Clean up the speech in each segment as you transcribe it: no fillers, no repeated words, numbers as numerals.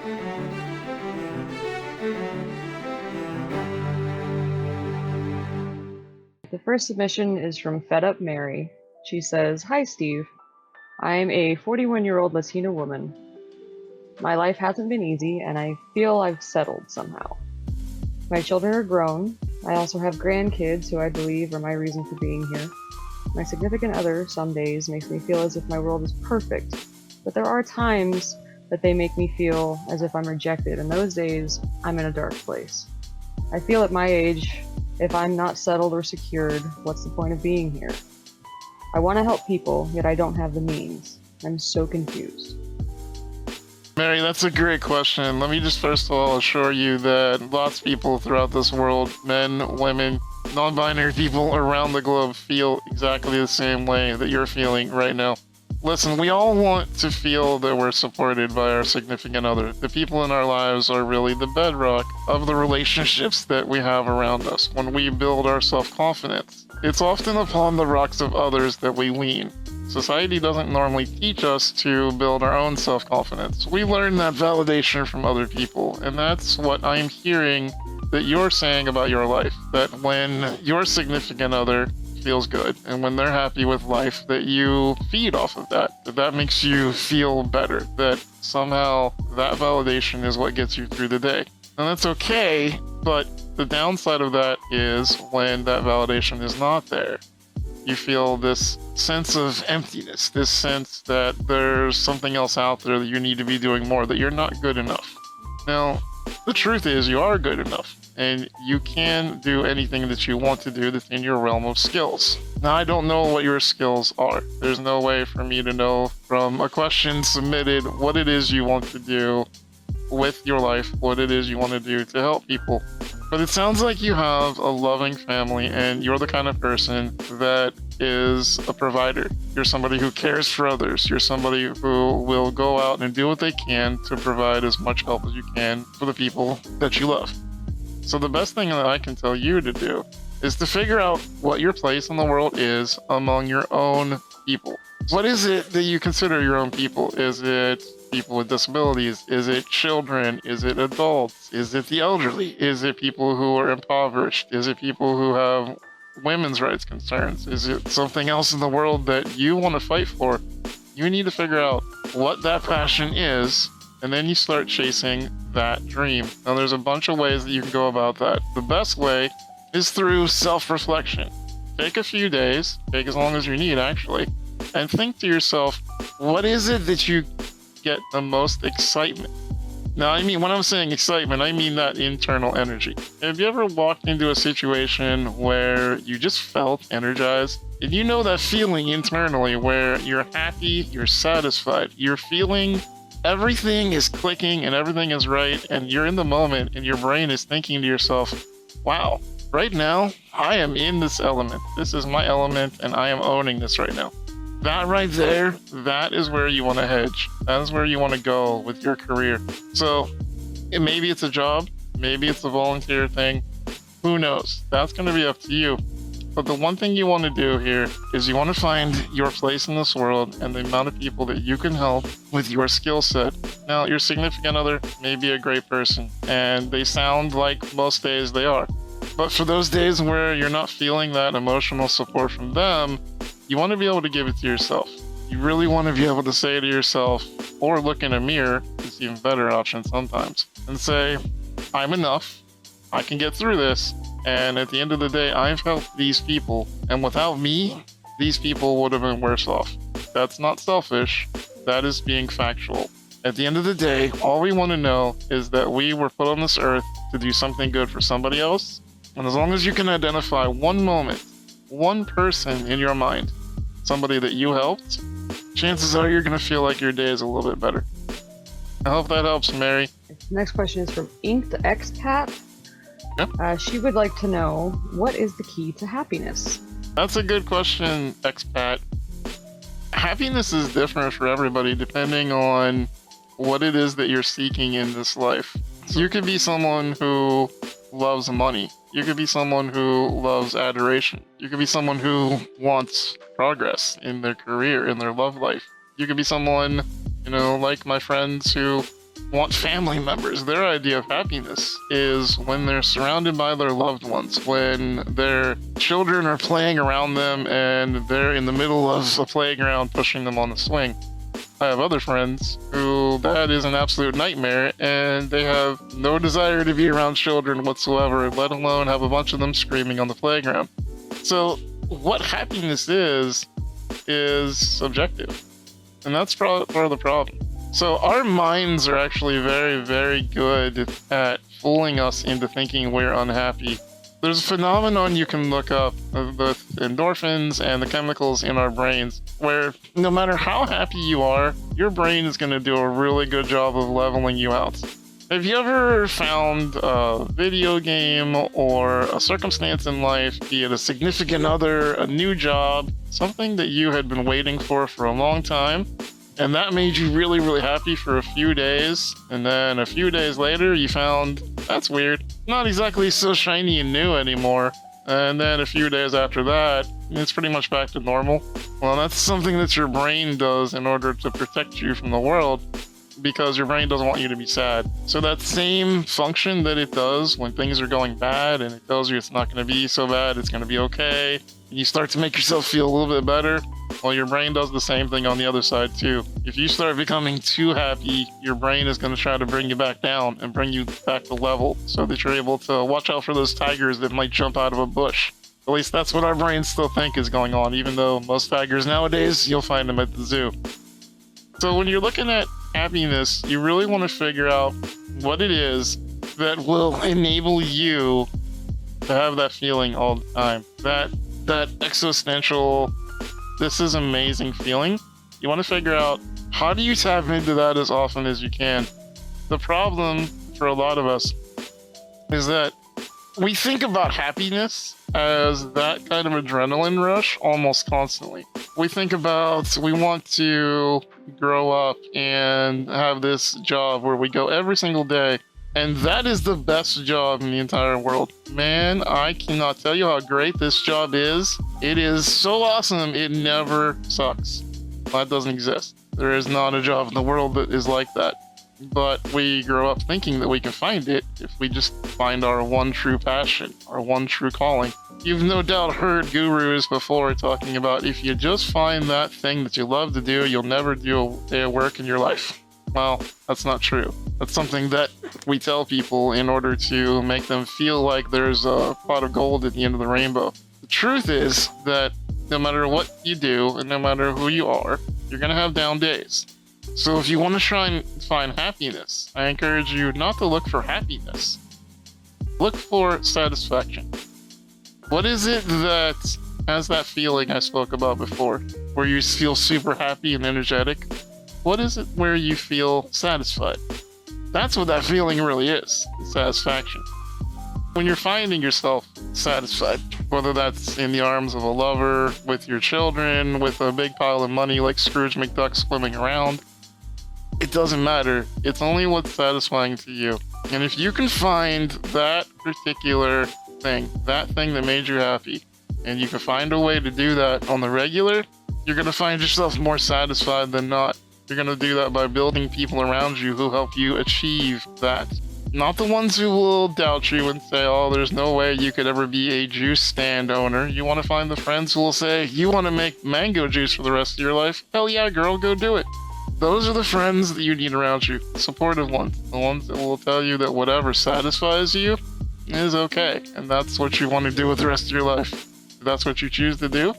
The first submission is from Fed Up Mary. She says, "Hi, Steve. I'm a 41-year-old Latina woman. My life hasn't been easy, and I feel I've settled somehow. My children are grown. I also have grandkids who I believe are my reason for being here. My significant other some days makes me feel as if my world is perfect, but there are times that they make me feel as if I'm rejected, and those days I'm in a dark place. I feel at my age, if I'm not settled or secured, what's the point of being here? I want to help people, yet I don't have the means. I'm so confused." Mary, that's a great question. Let me just first of all assure you that lots of people throughout this world, men, women, non-binary people around the globe feel exactly the same way that you're feeling right now. Listen, we all want to feel that we're supported by our significant other. The people in our lives are really the bedrock of the relationships that we have around us. When we build our self-confidence, it's often upon the rocks of others that we lean. Society doesn't normally teach us to build our own self-confidence. We learn that validation from other people, and that's what I'm hearing that you're saying about your life. That when your significant other feels good and when they're happy with life, that you feed off of that makes you feel better, that somehow that validation is what gets you through the day. And that's okay, but the downside of that is when that validation is not there. You feel this sense of emptiness, this sense that there's something else out there that you need to be doing more, that you're not good enough. Now, the truth is you are good enough, and you can do anything that you want to do that's in your realm of skills. Now, I don't know what your skills are. There's no way for me to know from a question submitted what it is you want to do with your life, what it is you want to do to help people. But it sounds like you have a loving family, and you're the kind of person that is a provider. You're somebody who cares for others. You're somebody who will go out and do what they can to provide as much help as you can for the people that you love. So the best thing that I can tell you to do is to figure out what your place in the world is among your own people. What is it that you consider your own people? Is it people with disabilities? Is it children? Is it adults? Is it the elderly? Is it people who are impoverished? Is it people who have women's rights concerns? Is it something else in the world that you want to fight for? You need to figure out what that passion is, and then you start chasing that dream. Now, there's a bunch of ways that you can go about that. The best way is through self-reflection. Take a few days, take as long as you need actually, and think to yourself, what is it that you get the most excitement? Now, I mean, when I'm saying excitement, I mean that internal energy. Have you ever walked into a situation where you just felt energized? And you know that feeling internally where you're happy, you're satisfied, you're feeling everything is clicking and everything is right, and you're in the moment and your brain is thinking to yourself, wow, right now, I am in this element. This is my element, and I am owning this right now. That right there, that is where you want to hedge. That is where you want to go with your career. So maybe it's a job, maybe it's a volunteer thing. Who knows? That's going to be up to you. But the one thing you want to do here is you want to find your place in this world and the amount of people that you can help with your skill set. Now, your significant other may be a great person, and they sound like most days they are. But for those days where you're not feeling that emotional support from them, you want to be able to give it to yourself. You really want to be able to say to yourself, or look in a mirror, it's an even better option sometimes, and say, I'm enough, I can get through this, and at the end of the day, I've helped these people, and without me, these people would have been worse off. That's not selfish, that is being factual. At the end of the day, all we want to know is that we were put on this earth to do something good for somebody else, and as long as you can identify one moment, one person in your mind, somebody that you helped, chances are you're going to feel like your day is a little bit better. I hope that helps, Mary. Next question is from Inked Expat. Yep. She would like to know, what is the key to happiness? That's a good question, Expat. Happiness is different for everybody depending on what it is that you're seeking in this life. So you could be someone who loves money. You could be someone who loves adoration. You could be someone who wants progress in their career, in their love life. You could be someone, like my friends who want family members. Their idea of happiness is when they're surrounded by their loved ones, when their children are playing around them and they're in the middle of a playground pushing them on the swing. I have other friends who that is an absolute nightmare, and they have no desire to be around children whatsoever, let alone have a bunch of them screaming on the playground. So what happiness is subjective, and that's part of the problem. So our minds are actually very, very good at fooling us into thinking we're unhappy. There's a phenomenon you can look up with endorphins and the chemicals in our brains, where no matter how happy you are, your brain is going to do a really good job of leveling you out. Have you ever found a video game or a circumstance in life, be it a significant other, a new job, something that you had been waiting for a long time, and that made you really, really happy for a few days, and then a few days later you found, that's weird, not exactly so shiny and new anymore, and then a few days after that, it's pretty much back to normal? Well, that's something that your brain does in order to protect you from the world, because your brain doesn't want you to be sad. So that same function that it does when things are going bad, and it tells you it's not going to be so bad, it's going to be okay, and you start to make yourself feel a little bit better, well, your brain does the same thing on the other side too. If you start becoming too happy, your brain is going to try to bring you back down and bring you back to level so that you're able to watch out for those tigers that might jump out of a bush. At least that's what our brains still think is going on, even though most tigers nowadays, you'll find them at the zoo. So when you're looking at happiness, you really want to figure out what it is that will enable you to have that feeling all the time. That existential, this is amazing feeling. You want to figure out, how do you tap into that as often as you can? The problem for a lot of us is that we think about happiness as that kind of adrenaline rush almost constantly. We think about, we want to grow up and have this job where we go every single day, and that is the best job in the entire world. Man, I cannot tell you how great this job is. It is so awesome, it never sucks. That doesn't exist. There is not a job in the world that is like that. But we grow up thinking that we can find it if we just find our one true passion, our one true calling. You've no doubt heard gurus before talking about, if you just find that thing that you love to do, you'll never do a day of work in your life. Well, that's not true. That's something that we tell people in order to make them feel like there's a pot of gold at the end of the rainbow. The truth is that no matter what you do and no matter who you are, you're going to have down days. So if you want to try and find happiness, I encourage you not to look for happiness. Look for satisfaction. What is it that has that feeling I spoke about before, where you feel super happy and energetic? What is it where you feel satisfied? That's what that feeling really is, satisfaction. When you're finding yourself satisfied, whether that's in the arms of a lover, with your children, with a big pile of money like Scrooge McDuck swimming around, it doesn't matter. It's only what's satisfying to you. And if you can find that particular thing, that thing that made you happy, and you can find a way to do that on the regular, you're going to find yourself more satisfied than not. You're going to do that by building people around you who help you achieve that. Not the ones who will doubt you and say, oh, there's no way you could ever be a juice stand owner. You want to find the friends who will say, you want to make mango juice for the rest of your life? Hell yeah, girl, go do it. Those are the friends that you need around you. Supportive ones. The ones that will tell you that whatever satisfies you is okay. And that's what you want to do with the rest of your life. If that's what you choose to do,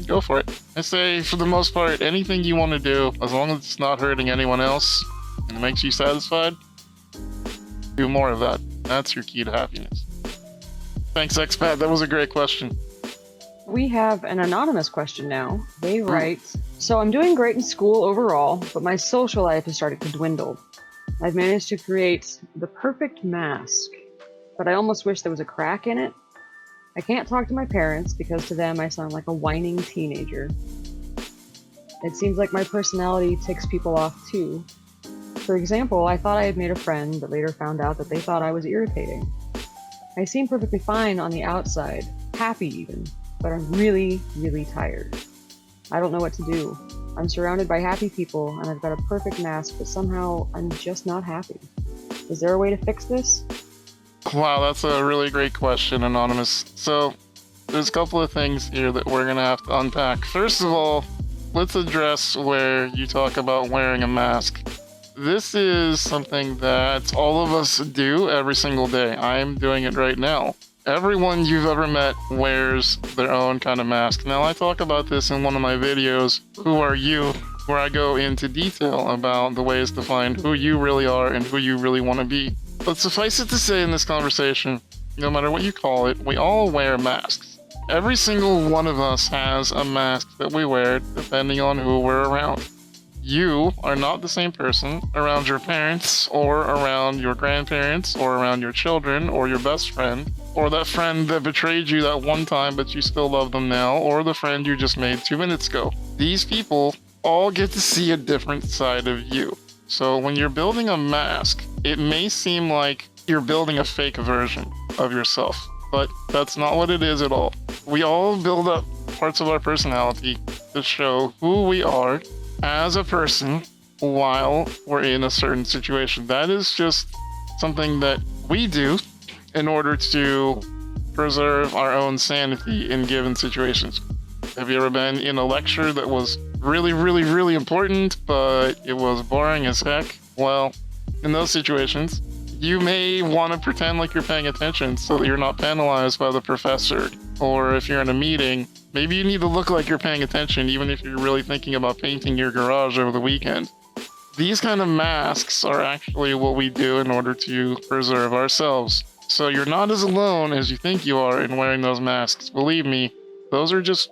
go for it. I say, for the most part, anything you want to do, as long as it's not hurting anyone else and it makes you satisfied, do more of that. That's your key to happiness. Thanks, expat. That was a great question. We have an anonymous question now. They write, so I'm doing great in school overall, but my social life has started to dwindle. I've managed to create the perfect mask, but I almost wish there was a crack in it. I can't talk to my parents because to them I sound like a whining teenager. It seems like my personality ticks people off too. For example, I thought I had made a friend, but later found out that they thought I was irritating. I seem perfectly fine on the outside, happy even, but I'm really, really tired. I don't know what to do. I'm surrounded by happy people, and I've got a perfect mask, but somehow I'm just not happy. Is there a way to fix this? Wow, that's a really great question, Anonymous. So, there's a couple of things here that we're gonna have to unpack. First of all, let's address where you talk about wearing a mask. This is something that all of us do every single day. I'm doing it right now. Everyone you've ever met wears their own kind of mask. Now, I talk about this in one of my videos, Who Are You?, where I go into detail about the ways to find who you really are and who you really want to be. But suffice it to say in this conversation, no matter what you call it, we all wear masks. Every single one of us has a mask that we wear depending on who we're around. You are not the same person around your parents or around your grandparents or around your children or your best friend or that friend that betrayed you that one time but you still love them now or the friend you just made 2 minutes ago. These people all get to see a different side of you. So when you're building a mask, it may seem like you're building a fake version of yourself, but that's not what it is at all. We all build up parts of our personality to show who we are as a person while we're in a certain situation. That is just something that we do in order to preserve our own sanity in given situations. Have you ever been in a lecture that was really, really, really important, but it was boring as heck? Well, in those situations, you may want to pretend like you're paying attention so that you're not penalized by the professor. Or if you're in a meeting, maybe you need to look like you're paying attention even if you're really thinking about painting your garage over the weekend. These kind of masks are actually what we do in order to preserve ourselves. So you're not as alone as you think you are in wearing those masks. Believe me, those are just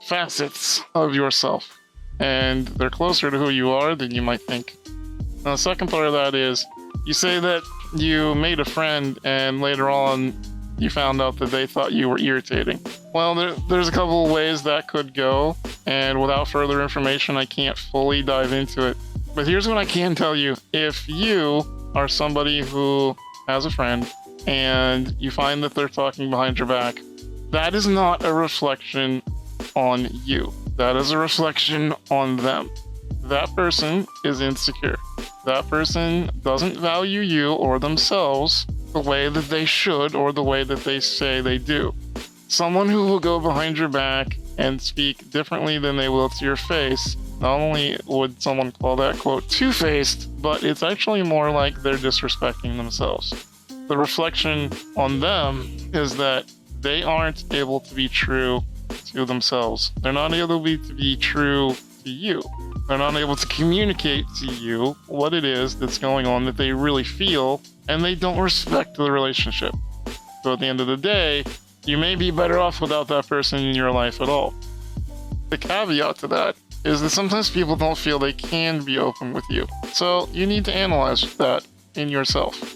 facets of yourself. And they're closer to who you are than you might think. Now, the second part of that is, you say that you made a friend and later on you found out that they thought you were irritating. Well, there's a couple of ways that could go, and without further information, I can't fully dive into it. But here's what I can tell you. If you are somebody who has a friend and you find that they're talking behind your back, that is not a reflection on you. That is a reflection on them. That person is insecure. That person doesn't value you or themselves the way that they should or the way that they say they do. Someone who will go behind your back and speak differently than they will to your face, not only would someone call that, quote, two-faced, but it's actually more like they're disrespecting themselves. The reflection on them is that they aren't able to be true to themselves. They're not able to be true to you. They're not able to communicate to you what it is that's going on that they really feel, and they don't respect the relationship. So at the end of the day, you may be better off without that person in your life at all. The caveat to that is that sometimes people don't feel they can be open with you. So you need to analyze that in yourself.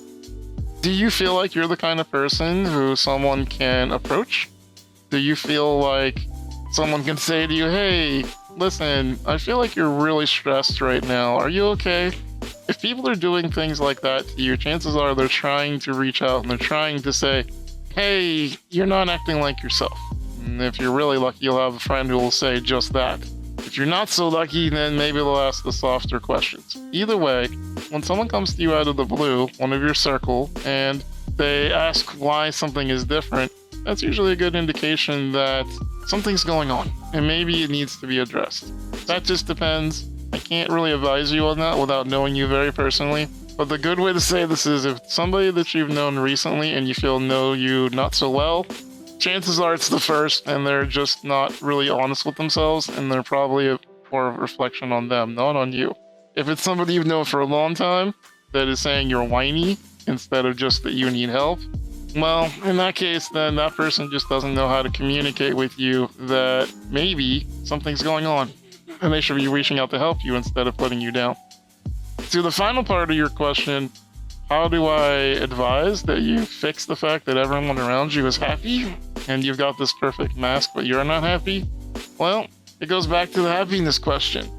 Do you feel like you're the kind of person who someone can approach? Do you feel like someone can say to you, hey, listen, I feel like you're really stressed right now. Are you okay? If people are doing things like that to you, chances are they're trying to reach out and they're trying to say, hey, you're not acting like yourself. And if you're really lucky, you'll have a friend who will say just that. If you're not so lucky, then maybe they'll ask the softer questions. Either way, when someone comes to you out of the blue, one of your circle, and they ask why something is different, that's usually a good indication that something's going on, and maybe it needs to be addressed. That just depends. I can't really advise you on that without knowing you very personally. But the good way to say this is if somebody that you've known recently and you feel know you not so well, chances are it's the first and they're just not really honest with themselves, and they're probably more a reflection on them, not on you. If it's somebody you've known for a long time that is saying you're whiny instead of just that you need help, well, in that case, then that person just doesn't know how to communicate with you that maybe something's going on and they should be reaching out to help you instead of putting you down. To the final part of your question, how do I advise that you fix the fact that everyone around you is happy and you've got this perfect mask but you're not happy? Well, it goes back to the happiness question.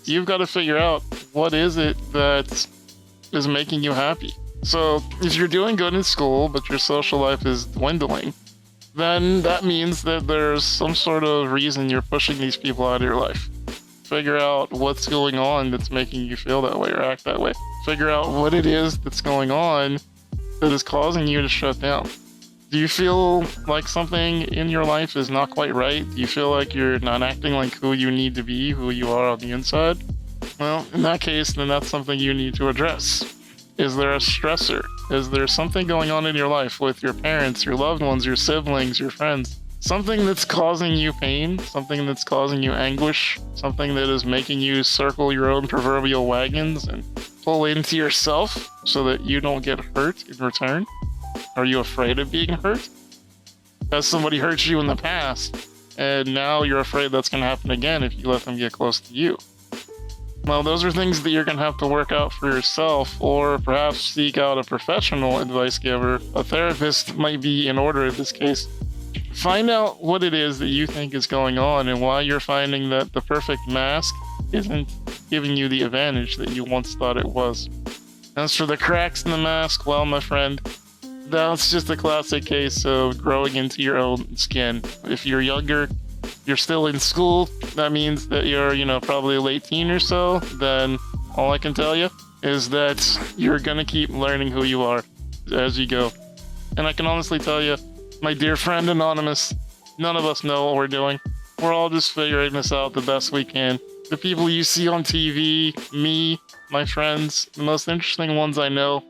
You've got to figure out what is it that is making you happy. So if you're doing good in school, but your social life is dwindling, then that means that there's some sort of reason you're pushing these people out of your life. Figure out what's going on that's making you feel that way or act that way. Figure out what it is that's going on that is causing you to shut down. Do you feel like something in your life is not quite right? Do you feel like you're not acting like who you need to be, who you are on the inside? Well, in that case, then that's something you need to address. Is there a stressor? Is there something going on in your life with your parents, your loved ones, your siblings, your friends? Something that's causing you pain, something that's causing you anguish, something that is making you circle your own proverbial wagons and pull into yourself so that you don't get hurt in return? Are you afraid of being hurt? Has somebody hurt you in the past, and now you're afraid that's going to happen again if you let them get close to you? Well, those are things that you're going to have to work out for yourself, or perhaps seek out a professional advice giver. A therapist might be in order in this case. Find out what it is that you think is going on and why you're finding that the perfect mask isn't giving you the advantage that you once thought it was. As for the cracks in the mask, well, my friend, that's just a classic case of growing into your own skin. If you're younger, you're still in school, that means that you're, probably a late teen or so, then all I can tell you is that you're gonna keep learning who you are as you go. And I can honestly tell you, my dear friend Anonymous, none of us know what we're doing. We're all just figuring this out the best we can. The people you see on TV, me, my friends, the most interesting ones I know,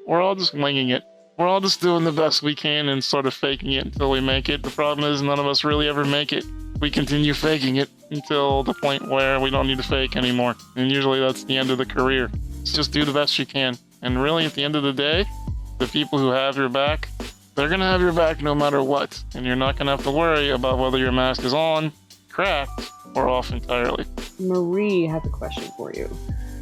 we're all just winging it. We're all just doing the best we can and sort of faking it until we make it. The problem is none of us really ever make it. We continue faking it until the point where we don't need to fake anymore. And usually that's the end of the career. Just do the best you can. And really, at the end of the day, the people who have your back, they're going to have your back no matter what. And you're not going to have to worry about whether your mask is on, cracked, or off entirely. Marie has a question for you.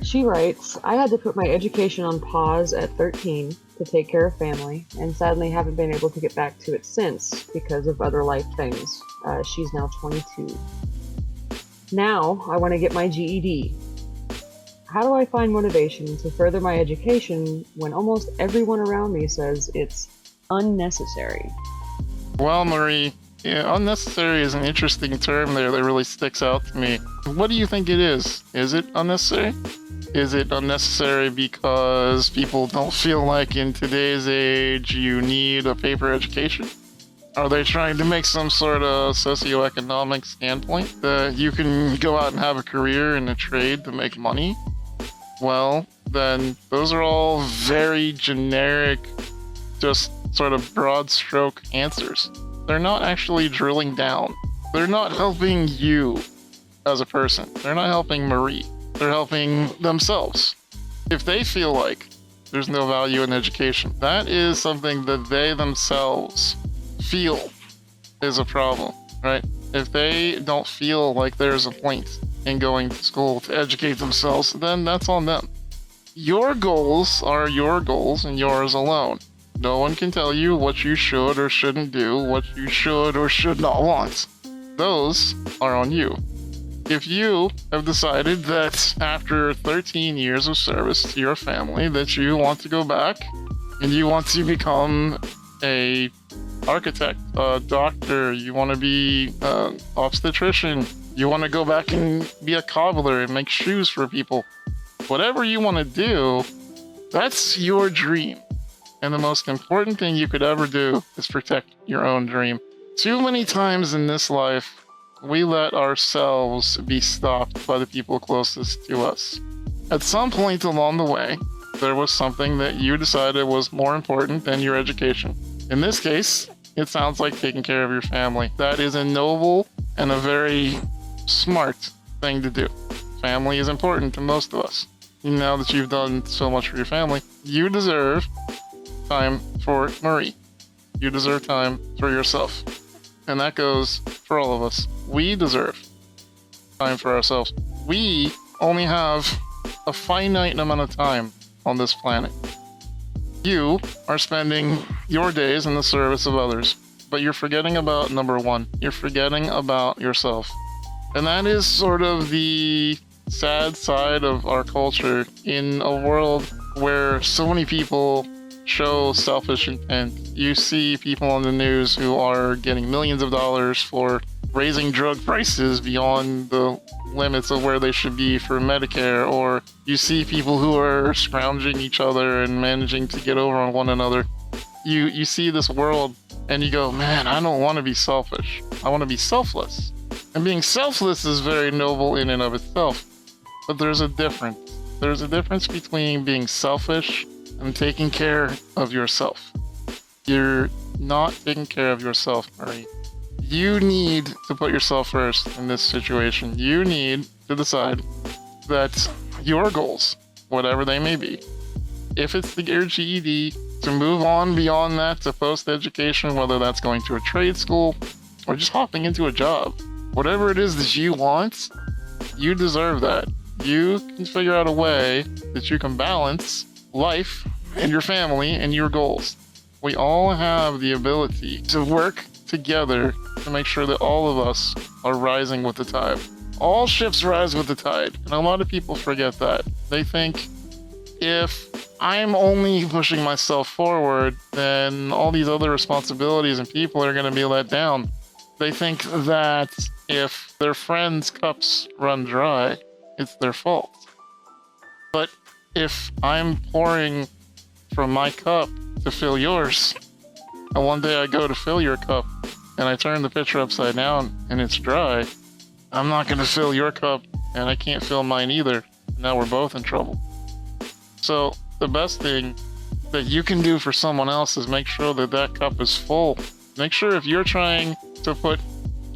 She writes, I had to put my education on pause at 13 to take care of family, and sadly haven't been able to get back to it since because of other life things. She's now 22. Now, I want to get my GED. How do I find motivation to further my education when almost everyone around me says it's unnecessary? Well, Marie, unnecessary is an interesting term there that really sticks out to me. What do you think it is? Is it unnecessary? Is it unnecessary because people don't feel like in today's age you need a paper education? Are they trying to make some sort of socioeconomic standpoint that you can go out and have a career in a trade to make money? Well, then those are all very generic, just sort of broad stroke answers. They're not actually drilling down. They're not helping you as a person. They're not helping Marie. They're helping themselves. If they feel like there's no value in education, that is something that they themselves feel is a problem, right? If they don't feel like there's a point in going to school to educate themselves, then that's on them. Your goals are your goals and yours alone. No one can tell you what you should or shouldn't do, what you should or should not want. Those are on you. If you have decided that after 13 years of service to your family that you want to go back and you want to become a architect, a doctor, you want to be an obstetrician, you want to go back and be a cobbler and make shoes for people, whatever you want to do, that's your dream. And the most important thing you could ever do is protect your own dream. Too many times in this life, we let ourselves be stopped by the people closest to us. At some point along the way, there was something that you decided was more important than your education. In this case, it sounds like taking care of your family. That is a noble and a very smart thing to do. Family is important to most of us. Now that you've done so much for your family, you deserve time for Marie. You deserve time for yourself. And that goes for all of us. We deserve time for ourselves. We only have a finite amount of time on this planet. You are spending your days in the service of others, but you're forgetting about number one. You're forgetting about yourself. And that is sort of the sad side of our culture in a world where so many people show selfish intent. You see people on the news who are getting millions of dollars for raising drug prices beyond the limits of where they should be for Medicare, or you see people who are scrounging each other and managing to get over on one another. You see this world and you go, man, I don't want to be selfish. I want to be selfless. And being selfless is very noble in and of itself. But there's a difference. There's a difference between being selfish and taking care of yourself. You're not taking care of yourself, Murray. You need to put yourself first in this situation. You need to decide that your goals, whatever they may be, if it's to get your GED, to move on beyond that to post-education, whether that's going to a trade school or just hopping into a job, whatever it is that you want, you deserve that. You can figure out a way that you can balance life and your family and your goals. We all have the ability to work together to make sure that all of us are rising with the tide. All ships rise with the tide, and a lot of people forget that. They think, if I'm only pushing myself forward, then all these other responsibilities and people are going to be let down. They think that if their friends' cups run dry, it's their fault. But if I'm pouring from my cup to fill yours, and one day I go to fill your cup and I turn the pitcher upside down and it's dry, I'm not going to fill your cup and I can't fill mine either. Now we're both in trouble. So the best thing that you can do for someone else is make sure that that cup is full. Make sure if you're trying to put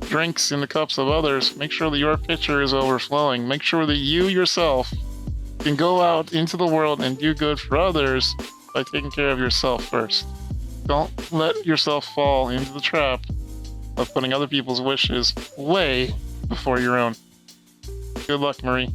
drinks in the cups of others, make sure that your pitcher is overflowing. Make sure that you yourself can go out into the world and do good for others by taking care of yourself first. Don't let yourself fall into the trap of putting other people's wishes way before your own. Good luck, Marie.